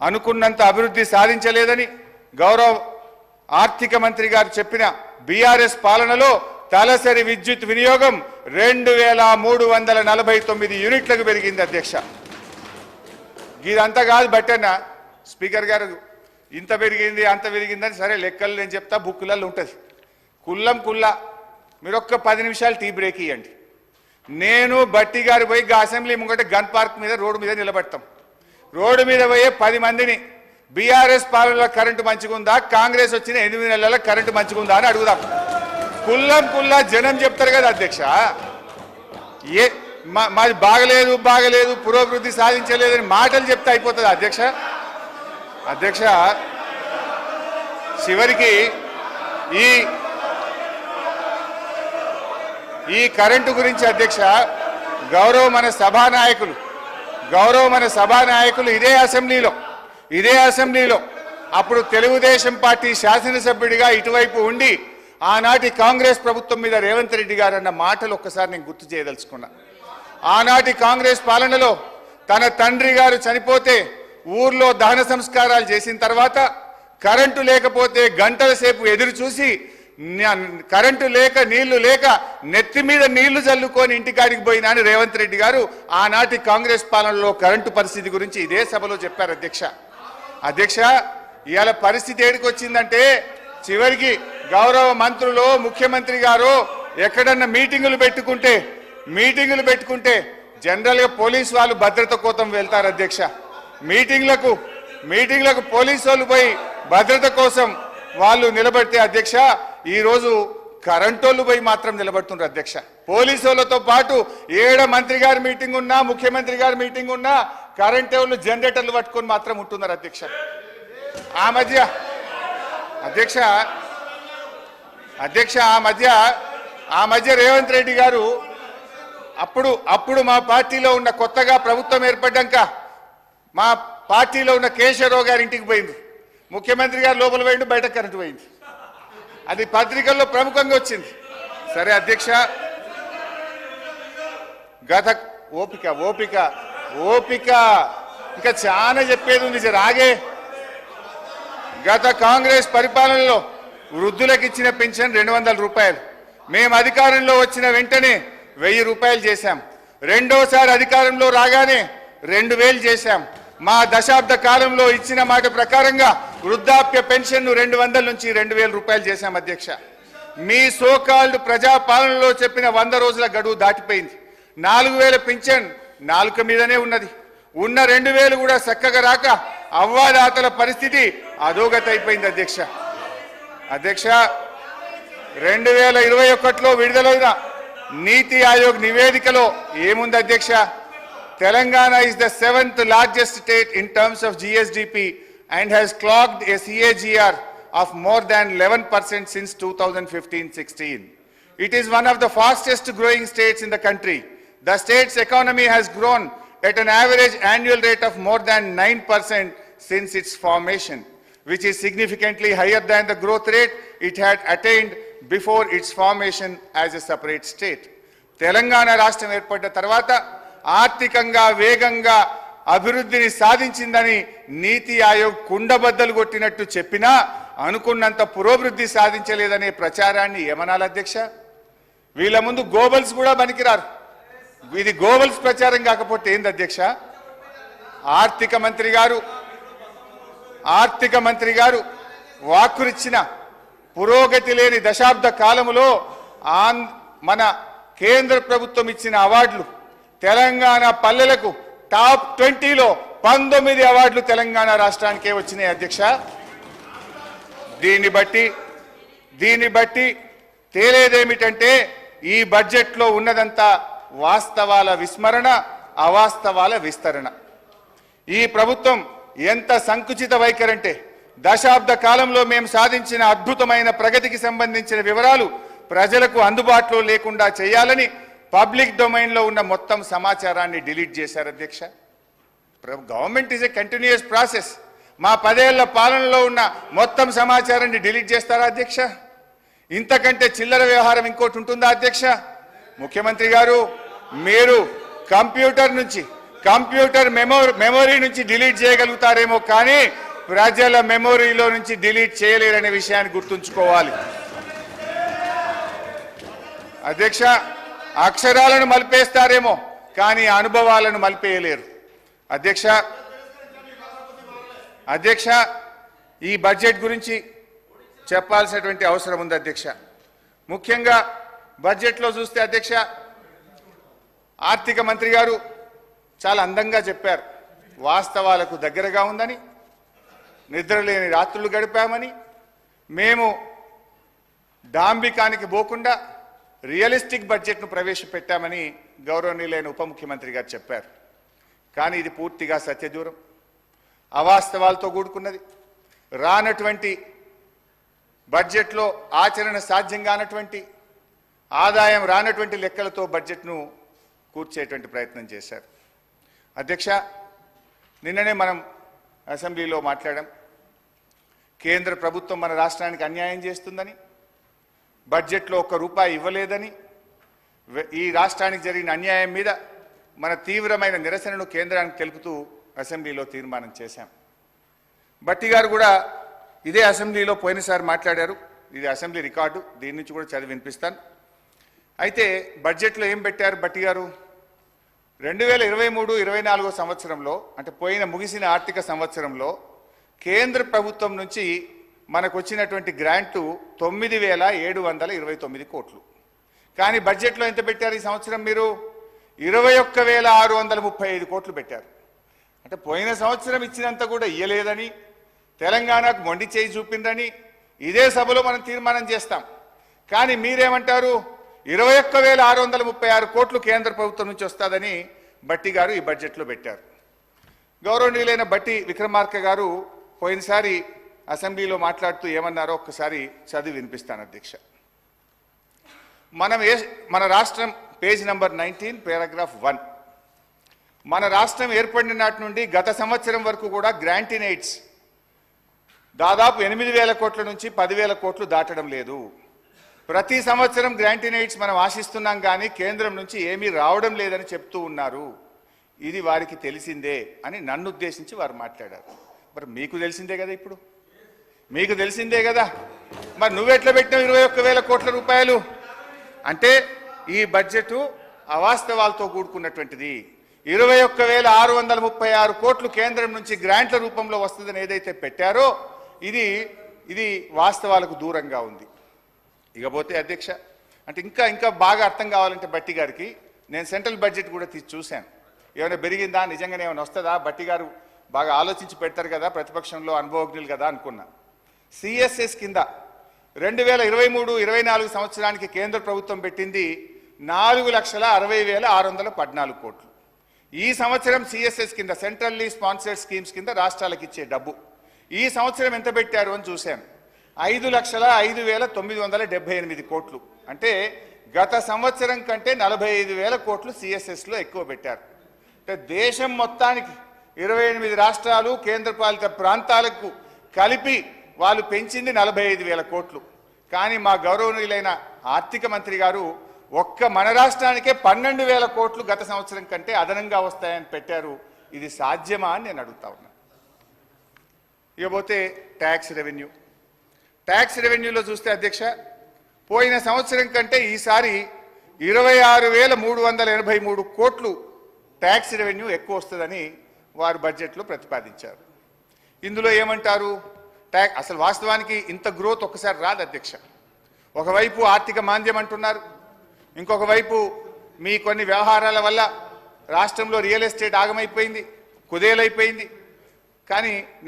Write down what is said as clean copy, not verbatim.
అనుకున్నంత అభివృద్ధి సాధించలేదని గౌరవ ఆర్థిక మంత్రి గారు చెప్పిన బీఆర్ఎస్ పాలనలో తలసరి విద్యుత్ వినియోగం 2349 యూనిట్లకు పెరిగింది అధ్యక్ష. ఇదంతా కాదు బట్టన్న స్పీకర్ గారు, ఇంత పెరిగింది అంత పెరిగిందని సరే లెక్కలు నేను చెప్తా, బుక్కులలో ఉంటుంది. కుల్లా మీరు ఒక్క 10 నిమిషాలు టీ బ్రేక్ ఇవ్వండి. నేను బట్టి గారు పోయి అసెంబ్లీ ముంగట గన్ పార్క్ మీద రోడ్డు మీద నిలబెడతాం. రోడ్డు మీద పోయే 10 మందిని బీఆర్ఎస్ పాలనలో కరెంటు మంచిగుందా, కాంగ్రెస్ వచ్చిన 8 నెలల కరెంటు మంచిగుందా అని అడుగుదాం. కుల్లా జనం చెప్తారు కదా అధ్యక్ష. మాది బాగలేదు పురోభివృద్ధి సాధించలేదని మాటలు చెప్తే అయిపోతుంది అధ్యక్ష. చివరికి ఈ కరెంటు గురించి అధ్యక్ష గౌరవ మన సభానాయకులు ఇదే అసెంబ్లీలో అప్పుడు తెలుగుదేశం పార్టీ శాసనసభ్యుడిగా ఇటువైపు ఉండి ఆనాటి కాంగ్రెస్ ప్రభుత్వం మీద రేవంత్ రెడ్డి గారు అన్న మాటలు ఒక్కసారి నేను గుర్తు చేయదలుచుకున్నా. ఆనాటి కాంగ్రెస్ పాలనలో తన తండ్రి గారు చనిపోతే ఊర్లో దహన సంస్కారాలు చేసిన తర్వాత కరెంటు లేకపోతే గంటల సేపు ఎదురు చూసి కరెంటు లేక నీళ్లు లేక నెత్తి మీద నీళ్లు చల్లుకొని ఇంటికాడికి పోయినా అని రేవంత్ రెడ్డి గారు ఆనాటి కాంగ్రెస్ పాలనలో కరెంటు పరిస్థితి గురించి ఇదే సభలో చెప్పారు అధ్యక్ష. ఇవాళ పరిస్థితి ఏడికి వచ్చిందంటే చివరికి గౌరవ మంత్రులు ముఖ్యమంత్రి గారు ఎక్కడన్నా మీటింగులు పెట్టుకుంటే జనరల్ గా పోలీసు వాళ్ళు భద్రత కోసం వెళ్తారు అధ్యక్ష. మీటింగ్లకు పోలీసు వాళ్ళు పోయి భద్రత కోసం వాళ్ళు నిలబడితే అధ్యక్ష ఈ రోజు కరెంటోళ్ళు పోయి మాత్రం నిలబడుతున్నారు అధ్యక్ష. పోలీసు వాళ్ళతో పాటు ఏడ మంత్రి గారి మీటింగ్ ఉన్నా ముఖ్యమంత్రి గారి మీటింగ్ ఉన్నా కరెంట్ వాళ్ళు జనరేటర్లు పట్టుకొని మాత్రం ఉంటున్నారు అధ్యక్ష. ఆ మధ్య రేవంత్ రెడ్డి గారు అప్పుడు మా పార్టీలో ఉన్న కొత్తగా ప్రభుత్వం ఏర్పడ్డాక మా పార్టీలో ఉన్న కేశవరావు గారి ఇంటికి పోయింది. ముఖ్యమంత్రి గారు లోపల పోయిండు, బయట కరెంటు పోయింది. అది పత్రికల్లో ప్రముఖంగా వచ్చింది. సరే అధ్యక్ష, ఓపిక ఇంకా చాలా చెప్పేది ఉంది రాగే. గత కాంగ్రెస్ పరిపాలనలో వృద్ధులకు ఇచ్చిన పెన్షన్ 200 రూపాయలు మేము అధికారంలో వచ్చిన వెంటనే 1000 రూపాయలు చేశాం. రెండోసారి అధికారంలో రాగానే 2000 చేశాం. మా దశాబ్ద కాలంలో ఇచ్చిన మాట ప్రకారంగా వృద్ధాప్య పెన్షన్ 200 నుంచి 2000 రూపాయలు చేశాం అధ్యక్ష. మీ సోకాల్డ్ ప్రజాపాలనలో చెప్పిన 100 రోజుల గడువు దాటిపోయింది. 4000 పెన్షన్ నాలుక మీదనే ఉన్నది. ఉన్న 2000 కూడా చక్కగా రాక అవ్వాదాతల పరిస్థితి అధోగతి అయిపోయింది అధ్యక్ష. 2021లో విడుదలైన నీతి ఆయోగ్ నివేదికలో ఏముంది అధ్యక్ష? Telangana is the 7th largest state in terms of GSDP and has clocked a CAGR of more than 11% since 2015-16. It is one of the fastest growing states in the country. The state's economy has grown at an average annual rate of more than 9% since its formation, which is significantly higher than the growth rate it had attained before its formation as a separate state. Telangana రాష్ట్రం ఏర్పడ్డ తర్వాత ఆర్థికంగా వేగంగా అభివృద్ధిని సాధించిందని నీతి ఆయోగ్ కుండబద్దలు కొట్టినట్టు చెప్పినా అనుకున్నంత పురోభివృద్ధి సాధించలేదనే ప్రచారాన్ని ఏమనాలి అధ్యక్ష? వీళ్ళ ముందు గోబల్స్ కూడా పనికిరారు. ఇది గోబల్స్ ప్రచారం కాకపోతే ఏంది అధ్యక్ష? ఆర్థిక మంత్రి గారు వాక్కునిచ్చిన పురోగతి లేని దశాబ్ద కాలములో మన కేంద్ర ప్రభుత్వం ఇచ్చిన అవార్డులు తెలంగాణ పల్లెలకు టాప్ 20లో 19 అవార్డులు తెలంగాణ రాష్ట్రానికే వచ్చినాయి అధ్యక్ష. దీన్ని బట్టి తేలేదేమిటంటే ఈ బడ్జెట్లో ఉన్నదంతా వాస్తవాల విస్మరణ, అవాస్తవాల విస్తరణ. ఈ ప్రభుత్వం ఎంత సంకుచిత వైఖరంటే దశాబ్ద కాలంలో మేము సాధించిన అద్భుతమైన ప్రగతికి సంబంధించిన వివరాలు ప్రజలకు అందుబాటులో లేకుండా చేయాలని పబ్లిక్ డొమైన్లో ఉన్న మొత్తం సమాచారాన్ని డిలీట్ చేశారు అధ్యక్ష. Government is a continuous process. మా 10 ఏళ్ల పాలనలో ఉన్న మొత్తం సమాచారాన్ని డిలీట్ చేస్తారా అధ్యక్ష? ఇంతకంటే చిల్లర వ్యవహారం ఇంకోటి ఉంటుందా అధ్యక్ష? ముఖ్యమంత్రి గారు, మీరు కంప్యూటర్ నుంచి కంప్యూటర్ మెమొరీ నుంచి డిలీట్ చేయగలుగుతారేమో కానీ ప్రజల మెమొరీలో నుంచి డిలీట్ చేయలేరనే విషయాన్ని గుర్తుంచుకోవాలి. అధ్యక్ష, అక్షరాలను మలిపేస్తారేమో కానీ అనుభవాలను మలిపేయలేరు. అధ్యక్ష, ఈ బడ్జెట్ గురించి చెప్పాల్సినటువంటి అవసరం ఉంది అధ్యక్ష. ముఖ్యంగా బడ్జెట్లో చూస్తే అధ్యక్ష, ఆర్థిక మంత్రి గారు చాలా అందంగా చెప్పారు. వాస్తవాలకు దగ్గరగా ఉందని, నిద్రలేని రాత్రులు గడిపామని, మేము డాంబికానికి పోకుండా రియలిస్టిక్ బడ్జెట్ను ప్రవేశపెట్టామని గౌరవనీయులైన ఉప ముఖ్యమంత్రి గారు చెప్పారు. కానీ ఇది పూర్తిగా సత్యదూరం, అవాస్తవాలతో కూడుకున్నది. రానటువంటి బడ్జెట్లో ఆచరణ సాధ్యం కానటువంటి, ఆదాయం రానటువంటి లెక్కలతో బడ్జెట్ను కూర్చేటువంటి ప్రయత్నం చేశారు. అధ్యక్ష, నిన్ననే మనం అసెంబ్లీలో మాట్లాడాం. కేంద్ర ప్రభుత్వం మన రాష్ట్రానికి అన్యాయం చేస్తుందని, బడ్జెట్లో ఒక్క రూపాయి ఇవ్వలేదని, ఈ రాష్ట్రానికి జరిగిన అన్యాయం మీద మన తీవ్రమైన నిరసనను కేంద్రానికి తెలుపుతూ అసెంబ్లీలో తీర్మానం చేశాం. భట్టి గారు కూడా ఇదే అసెంబ్లీలో పోయినసారి మాట్లాడారు. ఇది అసెంబ్లీ రికార్డు, దీని నుంచి కూడా చదివి వినిపిస్తాను. అయితే బడ్జెట్లో ఏం పెట్టారు భట్టి గారు? 2023-24 సంవత్సరంలో, అంటే ముగిసిన ఆర్థిక సంవత్సరంలో కేంద్ర ప్రభుత్వం నుంచి మనకు వచ్చినటువంటి గ్రాంటు 9,729 కోట్లు. కానీ బడ్జెట్లో ఎంత పెట్టారు ఈ సంవత్సరం? మీరు 21,635 కోట్లు పెట్టారు. అంటే పోయిన సంవత్సరం ఇచ్చినంత కూడా ఇయ్యలేదని, తెలంగాణకు మొండి చేయి చూపిందని ఇదే సభలో మనం తీర్మానం చేస్తాం. కానీ మీరేమంటారు? 21,636 కోట్లు కేంద్ర ప్రభుత్వం నుంచి వస్తుందని భట్టి గారు ఈ బడ్జెట్లో పెట్టారు. గౌరవనీయులైన భట్టి విక్రమార్క గారు పోయినసారి అసెంబ్లీలో మాట్లాడుతూ ఏమన్నారో ఒక్కసారి చదివి వినిపిస్తాను అధ్యక్ష. మన రాష్ట్రం పేజ్ నంబర్ 19 పారాగ్రాఫ్ 1. మన రాష్ట్రం ఏర్పడిన నాటి నుండి గత సంవత్సరం వరకు కూడా గ్రాంట్ ఇన్ ఎయిడ్స్ దాదాపు 8,000 కోట్ల నుంచి 10,000 కోట్లు దాటడం లేదు. ప్రతి సంవత్సరం గ్రాంట్ ఇన్ ఎయిడ్స్ మనం ఆశిస్తున్నాం కానీ కేంద్రం నుంచి ఏమీ రావడం లేదని చెప్తూ ఉన్నారు. ఇది వారికి తెలిసిందే అని నన్ను ఉద్దేశించి వారు మాట్లాడారు. మరి మీకు తెలిసిందే కదా, ఇప్పుడు మీకు తెలిసిందే కదా, మరి నువ్వెట్లా పెట్టినావు 21,000 కోట్ల రూపాయలు? అంటే ఈ బడ్జెట్ అవాస్తవాలతో కూడుకున్నటువంటిది. 21,636 కోట్లు కేంద్రం నుంచి గ్రాంట్ల రూపంలో వస్తుందని ఏదైతే పెట్టారో ఇది వాస్తవాలకు దూరంగా ఉంది. ఇకపోతే అధ్యక్ష, అంటే ఇంకా బాగా అర్థం కావాలంటే భట్టి గారికి నేను సెంట్రల్ బడ్జెట్ కూడా చూశాను. ఏమైనా పెరిగిందా, నిజంగానే ఏమైనా వస్తుందా? భట్టి గారు బాగా ఆలోచించి పెడతారు కదా, ప్రతిపక్షంలో అనుభవజ్ఞులు కదా అనుకున్నా. సిఎస్ఎస్ కింద 2023-24 సంవత్సరానికి కేంద్ర ప్రభుత్వం పెట్టింది 4,60,614 కోట్లు. ఈ సంవత్సరం సిఎస్ఎస్ కింద సెంట్రల్లీ స్పాన్సర్డ్ స్కీమ్స్ కింద రాష్ట్రాలకు ఇచ్చే డబ్బు ఈ సంవత్సరం ఎంత పెట్టారు అని చూశాను. 5,05,978 కోట్లు. అంటే గత సంవత్సరం కంటే 45,000 కోట్లు సిఎస్ఎస్లో ఎక్కువ పెట్టారు. అంటే దేశం మొత్తానికి 28 రాష్ట్రాలు కేంద్రపాలిత ప్రాంతాలకు కలిపి వాళ్ళు పెంచింది 45,000 కోట్లు. కానీ మా గౌరవనీయులైన ఆర్థిక మంత్రి గారు ఒక్క మన రాష్ట్రానికే 12,000 కోట్లు గత సంవత్సరం కంటే అదనంగా వస్తాయని పెట్టారు. ఇది సాధ్యమా అని నేను అడుగుతా ఉన్నా. ఇకపోతే ట్యాక్స్ రెవెన్యూలో చూస్తే అధ్యక్ష, పోయిన సంవత్సరం కంటే ఈసారి 26,383 కోట్లు ట్యాక్స్ రెవెన్యూ ఎక్కువ వస్తుందని వారు బడ్జెట్లో ప్రతిపాదించారు. ఇందులో ఏమంటారు? అసలు వాస్తవానికి ఇంత గ్రోత్ ఒక్కసారి రాదు అధ్యక్ష. ఒకవైపు ఆర్థిక మాంద్యం అంటున్నారు, ఇంకొక వైపు మీ కొన్ని వ్యవహారాల వల్ల రాష్ట్రంలో రియల్ ఎస్టేట్ ఆగమైపోయింది, కుదేలైపోయింది. కానీ నేను